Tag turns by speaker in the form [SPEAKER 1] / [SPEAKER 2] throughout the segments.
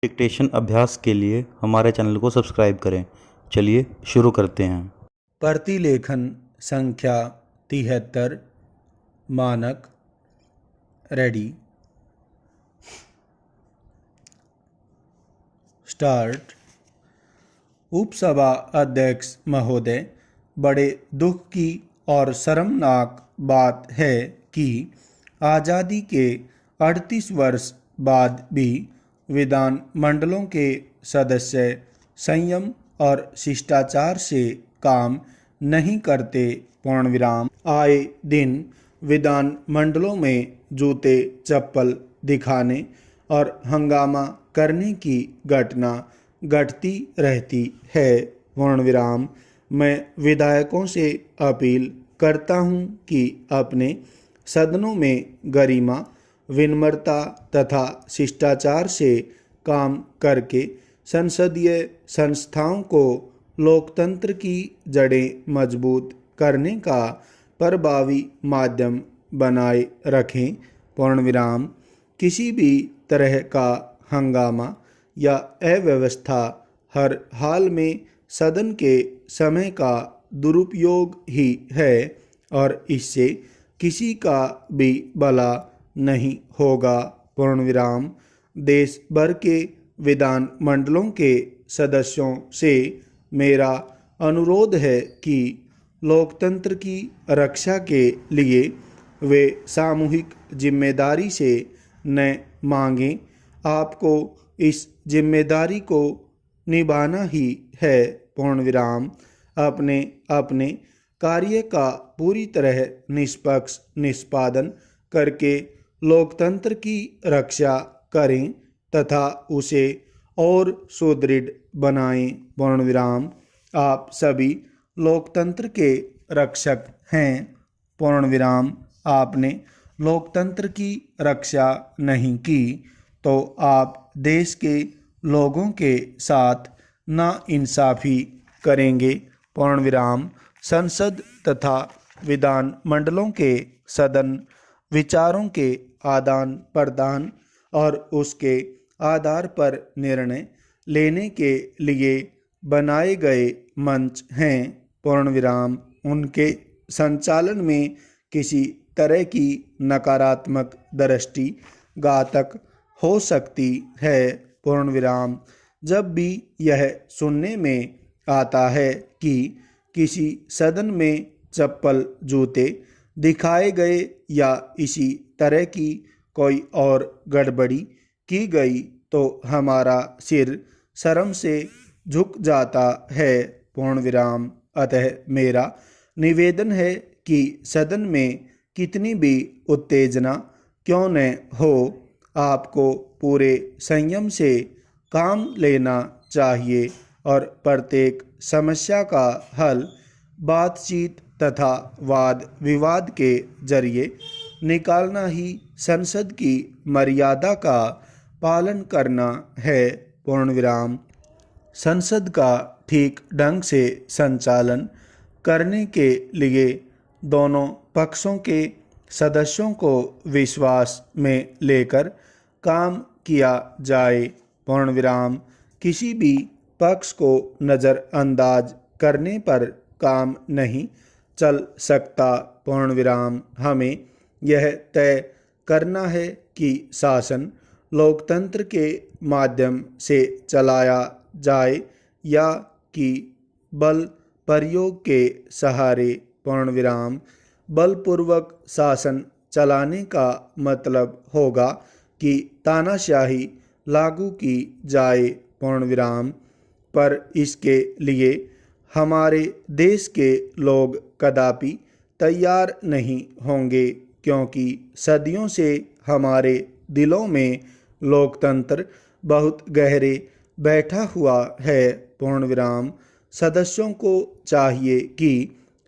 [SPEAKER 1] Dictation अभ्यास के लिए हमारे चैनल को सब्सक्राइब करें। चलिए शुरू करते हैं।
[SPEAKER 2] प्रतिलेखन संख्या 73 मानक रेडी स्टार्ट। उपसभा अध्यक्ष महोदय, बड़े दुख की और शर्मनाक बात है कि आज़ादी के 38 वर्ष बाद भी विधान मंडलों के सदस्य संयम और शिष्टाचार से काम नहीं करते। पूर्णविराम। आए दिन विधान मंडलों में जूते चप्पल दिखाने और हंगामा करने की घटना घटती रहती है। पूर्णविराम। मैं विधायकों से अपील करता हूं कि अपने सदनों में गरिमा, विनम्रता तथा शिष्टाचार से काम करके संसदीय संस्थाओं को लोकतंत्र की जड़ें मजबूत करने का प्रभावी माध्यम बनाए रखें। पूर्णविराम। किसी भी तरह का हंगामा या अव्यवस्था हर हाल में सदन के समय का दुरुपयोग ही है और इससे किसी का भी भला नहीं होगा। पूर्णविराम। देश भर के विधान मंडलों के सदस्यों से मेरा अनुरोध है कि लोकतंत्र की रक्षा के लिए वे सामूहिक जिम्मेदारी से न मांगें। आपको इस जिम्मेदारी को निभाना ही है। पूर्णविराम। अपने अपने कार्य का पूरी तरह निष्पक्ष निष्पादन करके लोकतंत्र की रक्षा करें तथा उसे और सुदृढ़ बनाएं। पूर्णविराम। आप सभी लोकतंत्र के रक्षक हैं। पूर्णविराम। आपने लोकतंत्र की रक्षा नहीं की तो आप देश के लोगों के साथ नाइंसाफ़ी करेंगे। पूर्णविराम। संसद तथा विधान मंडलों के सदन विचारों के आदान प्रदान और उसके आधार पर निर्णय लेने के लिए बनाए गए मंच हैं। पूर्णविराम। उनके संचालन में किसी तरह की नकारात्मक दृष्टि घातक हो सकती है। पूर्णविराम। जब भी यह सुनने में आता है कि किसी सदन में चप्पल जूते दिखाए गए या इसी तरह की कोई और गड़बड़ी की गई तो हमारा सिर शर्म से झुक जाता है। पूर्णविराम। अतः मेरा निवेदन है कि सदन में कितनी भी उत्तेजना क्यों न हो, आपको पूरे संयम से काम लेना चाहिए और प्रत्येक समस्या का हल बातचीत तथा वाद विवाद के जरिए निकालना ही संसद की मर्यादा का पालन करना है। पूर्णविराम। संसद का ठीक ढंग से संचालन करने के लिए दोनों पक्षों के सदस्यों को विश्वास में लेकर काम किया जाए। पूर्णविराम। किसी भी पक्ष को नज़रअंदाज करने पर काम नहीं चल सकता। पूर्णविराम। हमें यह तय करना है कि शासन लोकतंत्र के माध्यम से चलाया जाए या कि बल प्रयोग के सहारे। पूर्णविराम। बलपूर्वक शासन चलाने का मतलब होगा कि तानाशाही लागू की जाए। पूर्णविराम। पर इसके लिए हमारे देश के लोग कदापि तैयार नहीं होंगे क्योंकि सदियों से हमारे दिलों में लोकतंत्र बहुत गहरे बैठा हुआ है। पूर्णविराम। सदस्यों को चाहिए कि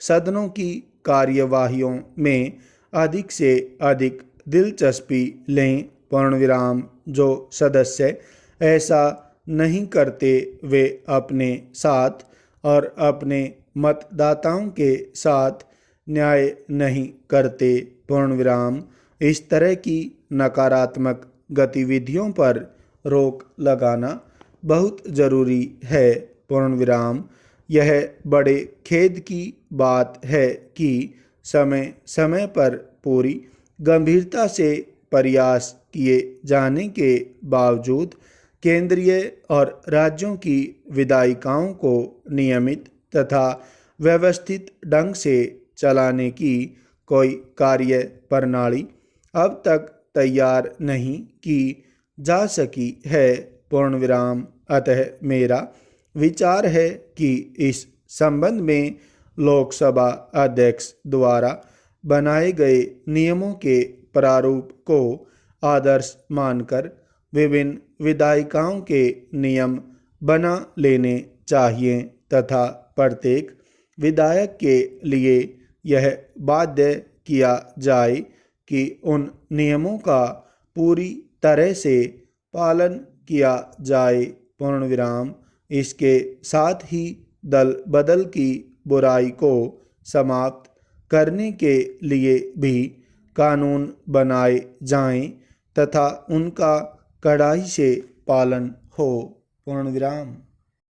[SPEAKER 2] सदनों की कार्यवाहियों में अधिक से अधिक दिलचस्पी लें। पूर्णविराम। जो सदस्य ऐसा नहीं करते वे अपने साथ और अपने मतदाताओं के साथ न्याय नहीं करते। पूर्णविराम। इस तरह की नकारात्मक गतिविधियों पर रोक लगाना बहुत ज़रूरी है। पूर्ण विराम। यह बड़े खेद की बात है कि समय समय पर पूरी गंभीरता से प्रयास किए जाने के बावजूद केंद्रीय और राज्यों की विधायिकाओं को नियमित तथा व्यवस्थित ढंग से चलाने की कोई कार्य प्रणाली अब तक तैयार नहीं की जा सकी है। पूर्ण विराम। अतः मेरा विचार है कि इस संबंध में लोकसभा अध्यक्ष द्वारा बनाए गए नियमों के प्रारूप को आदर्श मानकर विभिन्न विधायिकाओं के नियम बना लेने चाहिए तथा प्रत्येक विधायक के लिए यह बाध्य किया जाए कि उन नियमों का पूरी तरह से पालन किया जाए। पूर्ण विराम। इसके साथ ही दल बदल की बुराई को समाप्त करने के लिए भी कानून बनाए जाएं तथा उनका कड़ाई से पालन हो। पूर्ण विराम।